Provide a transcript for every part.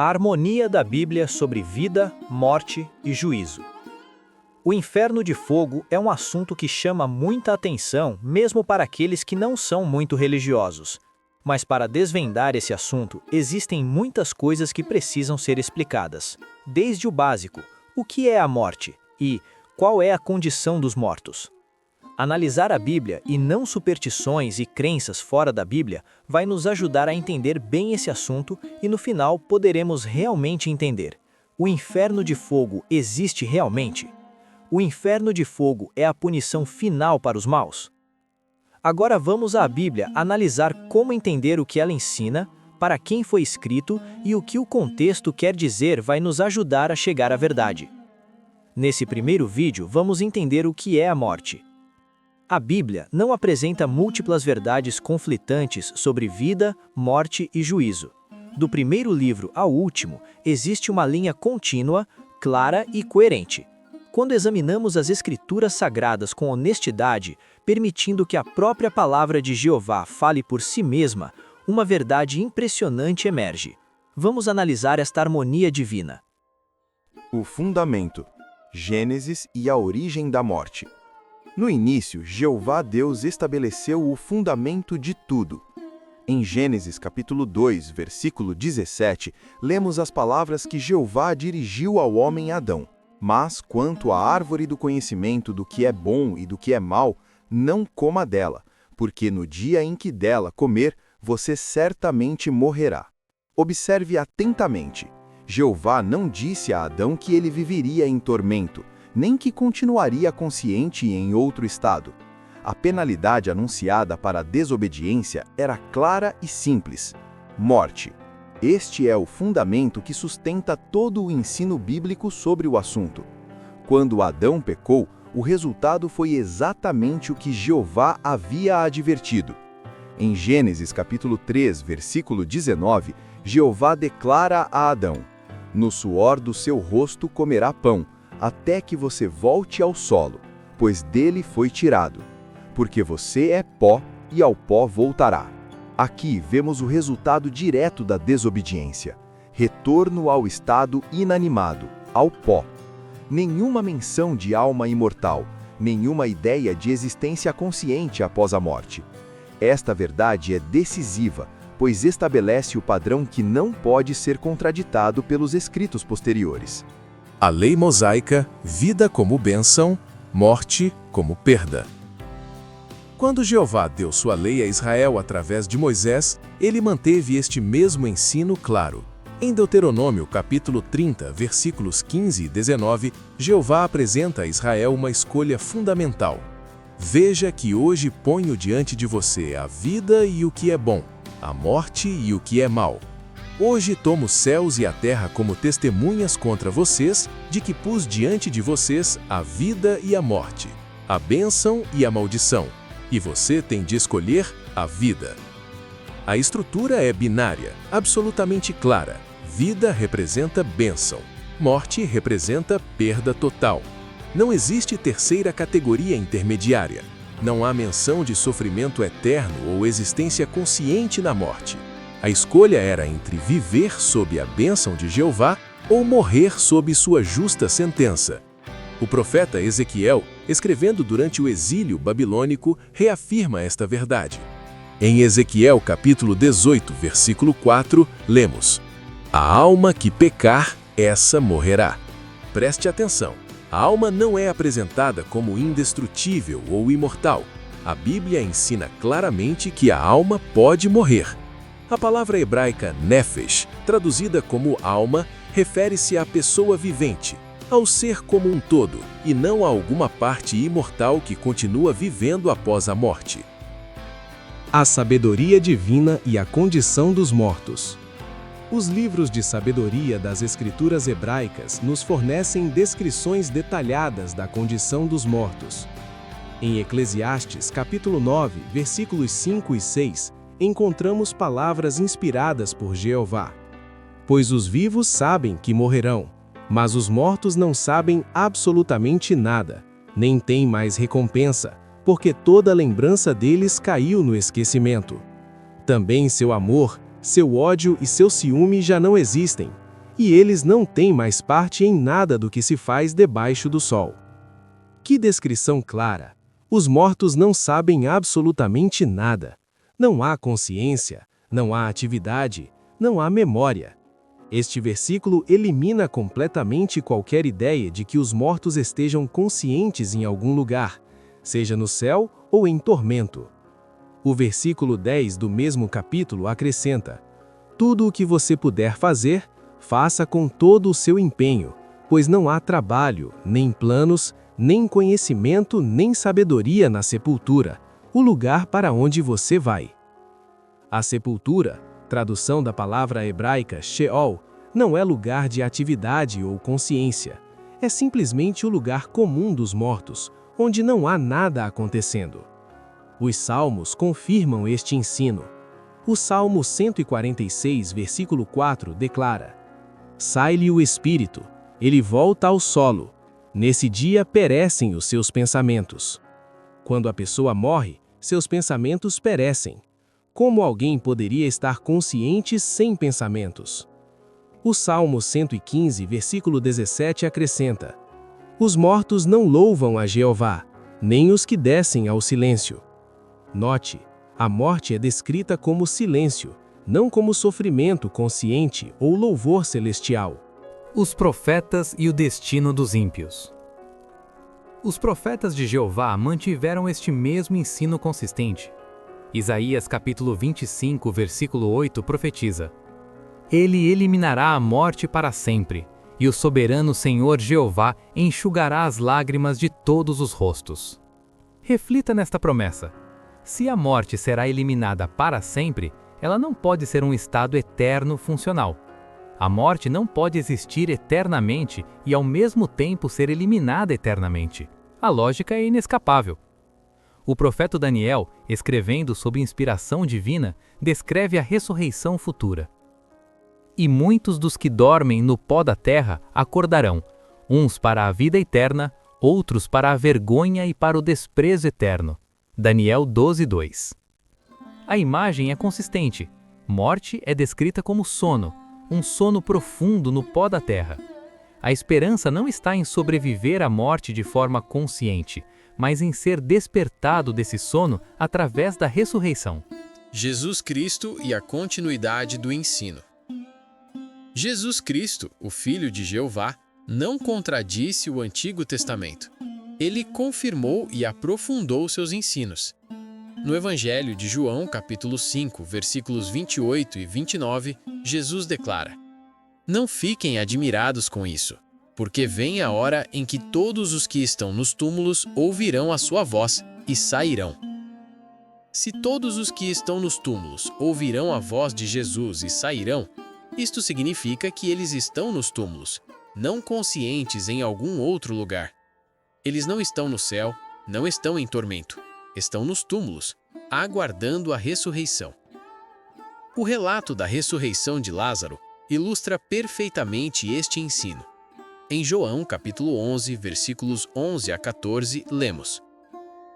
A harmonia da Bíblia sobre vida, morte e juízo. O inferno de fogo é um assunto que chama muita atenção, mesmo para aqueles que não são muito religiosos. Mas para desvendar esse assunto, existem muitas coisas que precisam ser explicadas. Desde o básico, o que é a morte e qual é a condição dos mortos. Analisar a Bíblia e não superstições e crenças fora da Bíblia vai nos ajudar a entender bem esse assunto e no final poderemos realmente entender. O inferno de fogo existe realmente? O inferno de fogo é a punição final para os maus? Agora vamos à Bíblia analisar como entender o que ela ensina, para quem foi escrito e o que o contexto quer dizer vai nos ajudar a chegar à verdade. Nesse primeiro vídeo vamos entender o que é a morte. A Bíblia não apresenta múltiplas verdades conflitantes sobre vida, morte e juízo. Do primeiro livro ao último, existe uma linha contínua, clara e coerente. Quando examinamos as Escrituras Sagradas com honestidade, permitindo que a própria palavra de Jeová fale por si mesma, uma verdade impressionante emerge. Vamos analisar esta harmonia divina. O fundamento, Gênesis e a origem da morte. No início, Jeová Deus estabeleceu o fundamento de tudo. Em Gênesis capítulo 2, versículo 17, lemos as palavras que Jeová dirigiu ao homem Adão. Mas quanto à árvore do conhecimento do que é bom e do que é mal, não coma dela, porque no dia em que dela comer, você certamente morrerá. Observe atentamente. Jeová não disse a Adão que ele viveria em tormento, nem que continuaria consciente em outro estado. A penalidade anunciada para a desobediência era clara e simples: morte. Este é o fundamento que sustenta todo o ensino bíblico sobre o assunto. Quando Adão pecou, o resultado foi exatamente o que Jeová havia advertido. Em Gênesis capítulo 3, versículo 19, Jeová declara a Adão: "No suor do seu rosto comerá pão, até que você volte ao solo, pois dele foi tirado. Porque você é pó e ao pó voltará." Aqui vemos o resultado direto da desobediência: retorno ao estado inanimado, ao pó. Nenhuma menção de alma imortal, nenhuma ideia de existência consciente após a morte. Esta verdade é decisiva, pois estabelece o padrão que não pode ser contraditado pelos escritos posteriores. A lei mosaica, vida como bênção, morte como perda. Quando Jeová deu sua lei a Israel através de Moisés, ele manteve este mesmo ensino claro. Em Deuteronômio capítulo 30, versículos 15 e 19, Jeová apresenta a Israel uma escolha fundamental. Veja que hoje ponho diante de você a vida e o que é bom, a morte e o que é mal. Hoje tomo os céus e a terra como testemunhas contra vocês, de que pus diante de vocês a vida e a morte, a bênção e a maldição, e você tem de escolher a vida. A estrutura é binária, absolutamente clara. Vida representa bênção, morte representa perda total. Não existe terceira categoria intermediária. Não há menção de sofrimento eterno ou existência consciente na morte. A escolha era entre viver sob a bênção de Jeová ou morrer sob sua justa sentença. O profeta Ezequiel, escrevendo durante o exílio babilônico, reafirma esta verdade. Em Ezequiel capítulo 18, versículo 4, lemos: "A alma que pecar, essa morrerá." Preste atenção, a alma não é apresentada como indestrutível ou imortal. A Bíblia ensina claramente que a alma pode morrer. A palavra hebraica nefesh, traduzida como alma, refere-se à pessoa vivente, ao ser como um todo, e não a alguma parte imortal que continua vivendo após a morte. A sabedoria divina e a condição dos mortos. Os livros de sabedoria das Escrituras hebraicas nos fornecem descrições detalhadas da condição dos mortos. Em Eclesiastes capítulo 9, versículos 5 e 6, encontramos palavras inspiradas por Jeová. "Pois os vivos sabem que morrerão, mas os mortos não sabem absolutamente nada, nem têm mais recompensa, porque toda lembrança deles caiu no esquecimento. Também seu amor, seu ódio e seu ciúme já não existem, e eles não têm mais parte em nada do que se faz debaixo do sol. Que descrição clara! Os mortos não sabem absolutamente nada. Não há consciência, não há atividade, não há memória. Este versículo elimina completamente qualquer ideia de que os mortos estejam conscientes em algum lugar, seja no céu ou em tormento. O versículo 10 do mesmo capítulo acrescenta: tudo o que você puder fazer, faça com todo o seu empenho, pois não há trabalho, nem planos, nem conhecimento, nem sabedoria na sepultura, o lugar para onde você vai. A sepultura, tradução da palavra hebraica Sheol, não é lugar de atividade ou consciência. É simplesmente o lugar comum dos mortos, onde não há nada acontecendo. Os Salmos confirmam este ensino. O Salmo 146, versículo 4, declara: sai-lhe o espírito, ele volta ao solo. Nesse dia perecem os seus pensamentos. Quando a pessoa morre, seus pensamentos perecem. Como alguém poderia estar consciente sem pensamentos? O Salmo 115, versículo 17 acrescenta: os mortos não louvam a Jeová, nem os que descem ao silêncio. Note, a morte é descrita como silêncio, não como sofrimento consciente ou louvor celestial. Os profetas e o destino dos ímpios. Os profetas de Jeová mantiveram este mesmo ensino consistente. Isaías capítulo 25, versículo 8 profetiza: ele eliminará a morte para sempre, e o soberano Senhor Jeová enxugará as lágrimas de todos os rostos. Reflita nesta promessa. Se a morte será eliminada para sempre, ela não pode ser um estado eterno funcional. A morte não pode existir eternamente e ao mesmo tempo ser eliminada eternamente. A lógica é inescapável. O profeta Daniel, escrevendo sob inspiração divina, descreve a ressurreição futura. E muitos dos que dormem no pó da terra acordarão, uns para a vida eterna, outros para a vergonha e para o desprezo eterno. Daniel 12:2. A imagem é consistente. Morte é descrita como sono, um sono profundo no pó da terra. A esperança não está em sobreviver à morte de forma consciente, mas em ser despertado desse sono através da ressurreição. Jesus Cristo e a continuidade do ensino. Jesus Cristo, o Filho de Jeová, não contradisse o Antigo Testamento. Ele confirmou e aprofundou seus ensinos. No Evangelho de João, capítulo 5, versículos 28 e 29, Jesus declara: não fiquem admirados com isso, porque vem a hora em que todos os que estão nos túmulos ouvirão a sua voz e sairão. Se todos os que estão nos túmulos ouvirão a voz de Jesus e sairão, isto significa que eles estão nos túmulos, não conscientes em algum outro lugar. Eles não estão no céu, não estão em tormento, estão nos túmulos, aguardando a ressurreição. O relato da ressurreição de Lázaro ilustra perfeitamente este ensino. Em João, capítulo 11, versículos 11 a 14, lemos: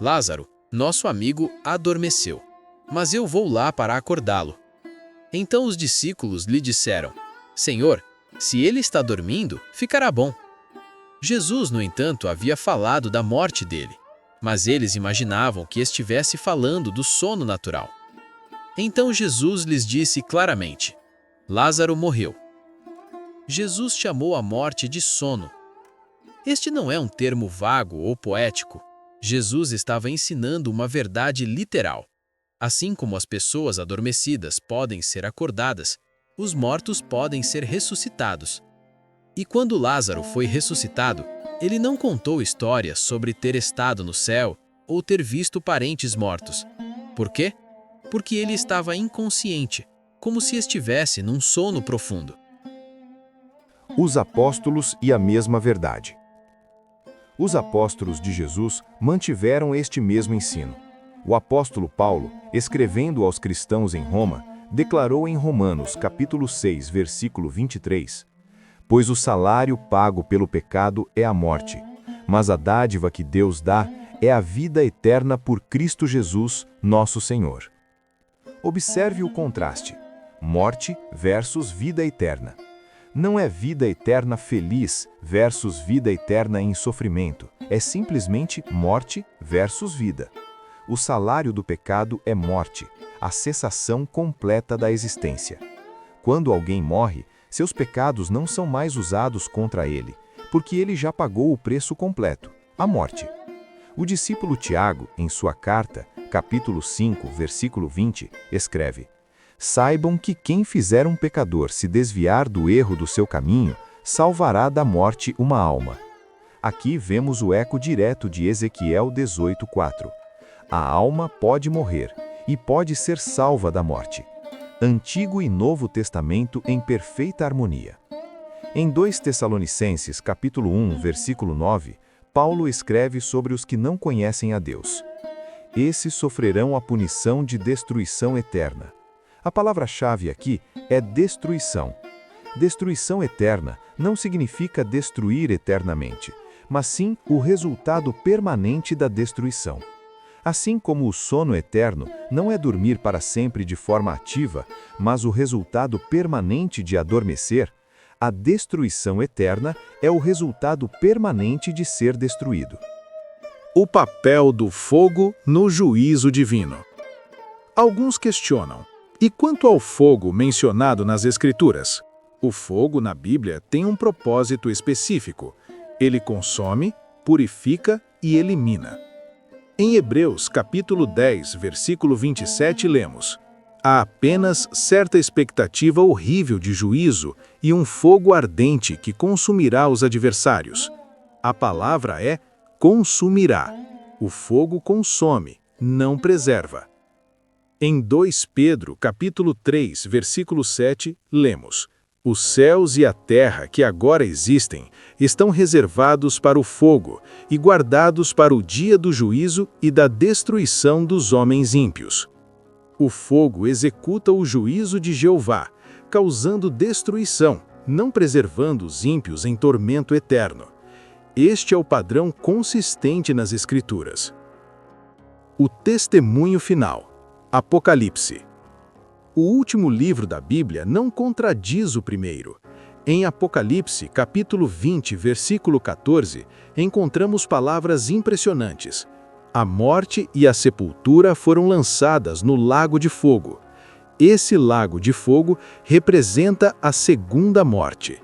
Lázaro, nosso amigo, adormeceu, mas eu vou lá para acordá-lo. Então os discípulos lhe disseram: Senhor, se ele está dormindo, ficará bom. Jesus, no entanto, havia falado da morte dele, mas eles imaginavam que estivesse falando do sono natural. Então Jesus lhes disse claramente: Lázaro morreu. Jesus chamou a morte de sono. Este não é um termo vago ou poético. Jesus estava ensinando uma verdade literal. Assim como as pessoas adormecidas podem ser acordadas, os mortos podem ser ressuscitados. E quando Lázaro foi ressuscitado, ele não contou histórias sobre ter estado no céu ou ter visto parentes mortos. Por quê? Porque ele estava inconsciente, como se estivesse num sono profundo. Os apóstolos e a mesma verdade. Os apóstolos de Jesus mantiveram este mesmo ensino. O apóstolo Paulo, escrevendo aos cristãos em Roma, declarou em Romanos, capítulo 6, versículo 23, pois o salário pago pelo pecado é a morte, mas a dádiva que Deus dá é a vida eterna por Cristo Jesus, nosso Senhor. Observe o contraste: morte versus vida eterna. Não é vida eterna feliz versus vida eterna em sofrimento. É simplesmente morte versus vida. O salário do pecado é morte, a cessação completa da existência. Quando alguém morre, seus pecados não são mais usados contra ele, porque ele já pagou o preço completo, a morte. O discípulo Tiago, em sua carta, capítulo 5, versículo 20, escreve: Saibam que quem fizer um pecador se desviar do erro do seu caminho, salvará da morte uma alma. Aqui vemos o eco direto de Ezequiel 18:4. A alma pode morrer e pode ser salva da morte. Antigo e Novo Testamento em perfeita harmonia. Em 2 Tessalonicenses, capítulo 1, versículo 9, Paulo escreve sobre os que não conhecem a Deus. Esses sofrerão a punição de destruição eterna. A palavra-chave aqui é destruição. Destruição eterna não significa destruir eternamente, mas sim o resultado permanente da destruição. Assim como o sono eterno não é dormir para sempre de forma ativa, mas o resultado permanente de adormecer, a destruição eterna é o resultado permanente de ser destruído. O papel do fogo no juízo divino. Alguns questionam: e quanto ao fogo mencionado nas Escrituras? O fogo na Bíblia tem um propósito específico. Ele consome, purifica e elimina. Em Hebreus, capítulo 10, versículo 27, lemos: Há apenas certa expectativa horrível de juízo e um fogo ardente que consumirá os adversários. A palavra é consumirá. O fogo consome, não preserva. Em 2 Pedro, capítulo 3, versículo 7, lemos: Os céus e a terra que agora existem estão reservados para o fogo e guardados para o dia do juízo e da destruição dos homens ímpios. O fogo executa o juízo de Jeová, causando destruição, não preservando os ímpios em tormento eterno. Este é o padrão consistente nas Escrituras. O testemunho final. Apocalipse. O último livro da Bíblia não contradiz o primeiro. Em Apocalipse, capítulo 20, versículo 14, encontramos palavras impressionantes. A morte e a sepultura foram lançadas no lago de fogo. Esse lago de fogo representa a segunda morte.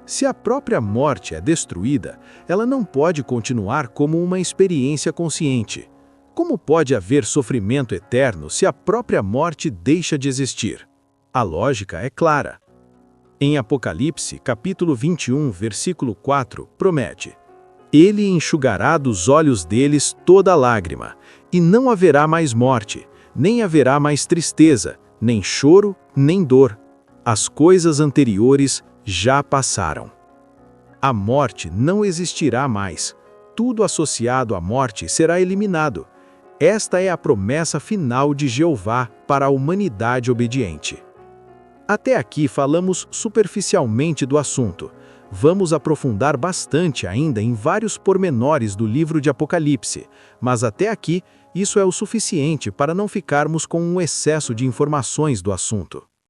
Se a própria morte é destruída, ela não pode continuar como uma experiência consciente. Como pode haver sofrimento eterno se a própria morte deixa de existir? A lógica é clara. Em Apocalipse, capítulo 21, versículo 4, promete: Ele enxugará dos olhos deles toda lágrima, e não haverá mais morte, nem haverá mais tristeza, nem choro, nem dor. As coisas anteriores já passaram. A morte não existirá mais. Tudo associado à morte será eliminado. Esta é a promessa final de Jeová para a humanidade obediente. Até aqui falamos superficialmente do assunto. Vamos aprofundar bastante ainda em vários pormenores do livro de Apocalipse, mas até aqui isso é o suficiente para não ficarmos com um excesso de informações do assunto.